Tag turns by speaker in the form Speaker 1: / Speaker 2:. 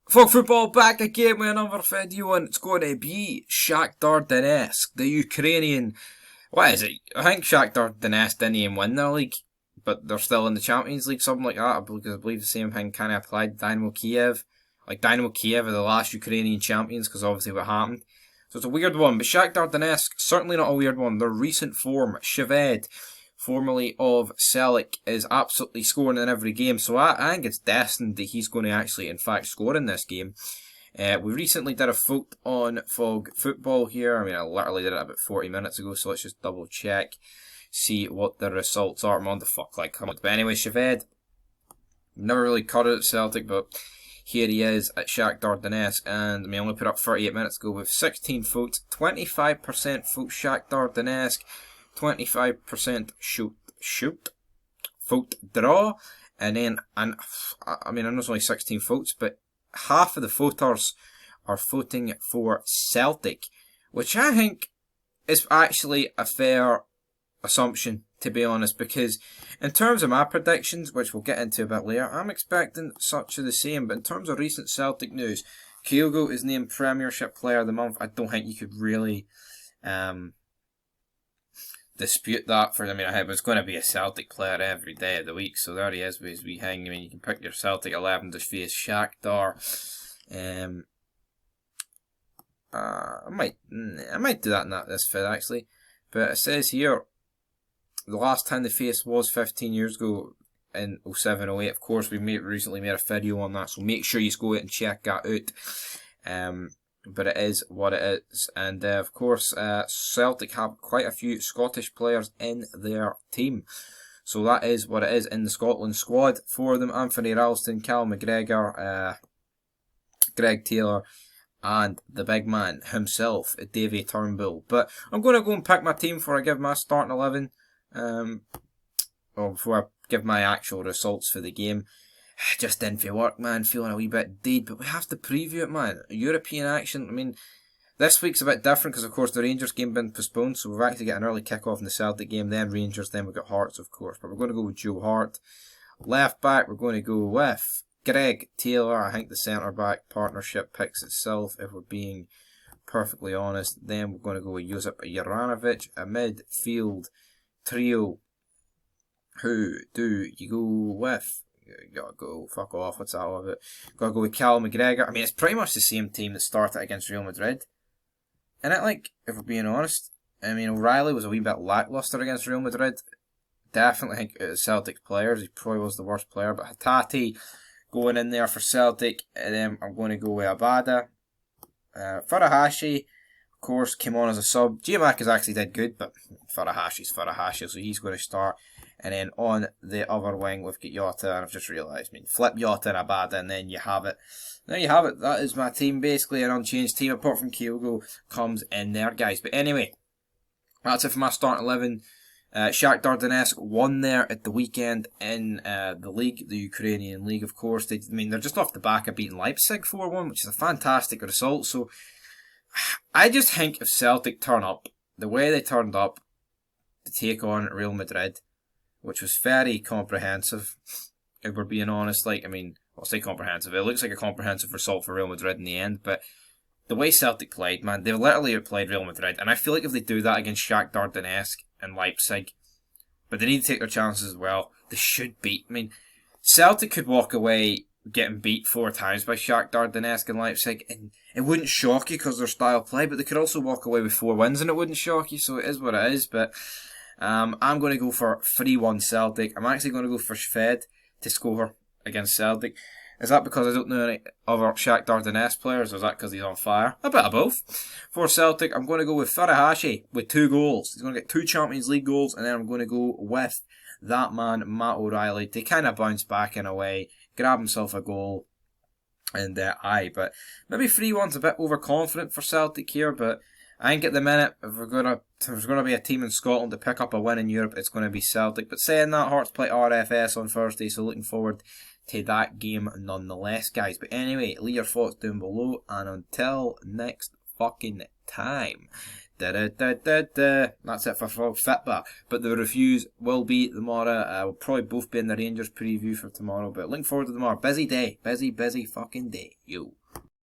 Speaker 1: Folk football back again with another video, and it's going to be Shakhtar Donetsk, the Ukrainian. What is it? I think Shakhtar Donetsk didn't even win their league, but they're still in the Champions League, something like that. Because I believe the same thing kind of applied to Dynamo Kiev. Like Dynamo Kiev are the last Ukrainian champions, because obviously what happened. So it's a weird one, but Shakhtar Donetsk, certainly not a weird one. Their recent form, Shved, formerly of SELLIK, is absolutely scoring in every game. So I think it's destined that he's going to actually, in fact, score in this game. We recently did a vote on Fog Football here. I mean, I literally did it about 40 minutes ago, so let's just double check, see what the results are. I'm on the fuck, like, come on. But anyway, Shved, never really cut it at Celtic, but here he is at Shakhtar Donetsk, and I mean, I only put up 38 minutes ago with 16 votes, 25% vote Shakhtar Donetsk, 25% shoot, vote draw, and then, I mean, I know it's only 16 votes, but half of the voters are voting for Celtic, which I think is actually a fair assumption, to be honest, because in terms of my predictions, which we'll get into a bit later, I'm expecting such of the same, but in terms of recent Celtic news, Kyogo is named Premiership Player of the Month. I don't think you could really dispute that. I mean, it was going to be a Celtic player every day of the week, so there he is with his wee hang. I mean, you can pick your Celtic 11 to face Shakhtar. I might do that in this vid actually, but it says here the last time they faced was 15 years ago in 07-08. Of course, we recently made a video on that, so make sure you go out and check that out. But it is what it is, and of course, Celtic have quite a few Scottish players in their team, so that is what it is in the Scotland squad for them. Anthony Ralston, Cal McGregor, Greg Taylor, and the big man himself, Davy Turnbull. But I'm going to go and pick my team before I give my starting 11, or before I give my actual results for the game. Just didn't feel work, man, feeling a wee bit dead, but we have to preview it, man. European action, I mean, this week's a bit different because, of course, the Rangers game been postponed, so we've actually got an early kick-off in the Celtic game, then Rangers, then we've got Hearts, of course, but we're going to go with Joe Hart. Left back, we're going to go with Greg Taylor. I think the centre-back partnership picks itself, if we're being perfectly honest. Then we're going to go with Josip Juranovic, a midfield trio. Who do you go with? You gotta go, fuck off, what's that all about? Gotta go with Cal McGregor. I mean, it's pretty much the same team that started against Real Madrid. And like, if we're being honest, I mean, O'Reilly was a wee bit lacklustre against Real Madrid. Definitely think it was Celtic players, he probably was the worst player, but Hatate going in there for Celtic, and then I'm going to go with Abada. Furuhashi, of course, came on as a sub. Giamacca's actually did good, but Furuhashi's Furuhashi, so he's going to start. And then on the other wing, we've got Jota, and I've just realised, I mean, flip Jota and Abada, and then you have it. There you have it. That is my team, basically an unchanged team, apart from Kyogo comes in there, guys. But anyway, that's it for my starting 11. Shakhtar Donetsk won there at the weekend in the league, the Ukrainian league, of course. They're just off the back of beating Leipzig 4-1, which is a fantastic result. So I just think if Celtic turn up the way they turned up to take on Real Madrid, which was very comprehensive, if we're being honest. Like, I mean, I'll say comprehensive. It looks like a comprehensive result for Real Madrid in the end, but the way Celtic played, man, they literally outplayed Real Madrid, and I feel like if they do that against Shakhtar Donetsk and Leipzig, but they need to take their chances as well, they should beat. I mean, Celtic could walk away getting beat 4 times by Shakhtar Donetsk and Leipzig, and it wouldn't shock you because their style of play, but they could also walk away with 4 wins and it wouldn't shock you, so it is what it is. But I'm going to go for 3-1 Celtic. I'm actually going to go for Shved to score against Celtic. Is that because I don't know any other Shakhtar Donetsk players, or is that because he's on fire? A bit of both. For Celtic, I'm going to go with Furuhashi with 2 goals. He's going to get 2 Champions League goals, and then I'm going to go with that man, Matt O'Reilly, to kind of bounce back in a way, grab himself a goal, and but maybe 3-1's a bit overconfident for Celtic here, but I think at the minute, if there's going to be a team in Scotland to pick up a win in Europe, it's going to be Celtic. But saying that, Hearts play RFS on Thursday, so looking forward to that game nonetheless, guys. But anyway, leave your thoughts down below, and until next fucking time, That's it for Fitba. But the reviews will be tomorrow. We'll probably both be in the Rangers preview for tomorrow. But looking forward to tomorrow. Busy day. Busy fucking day. Yo.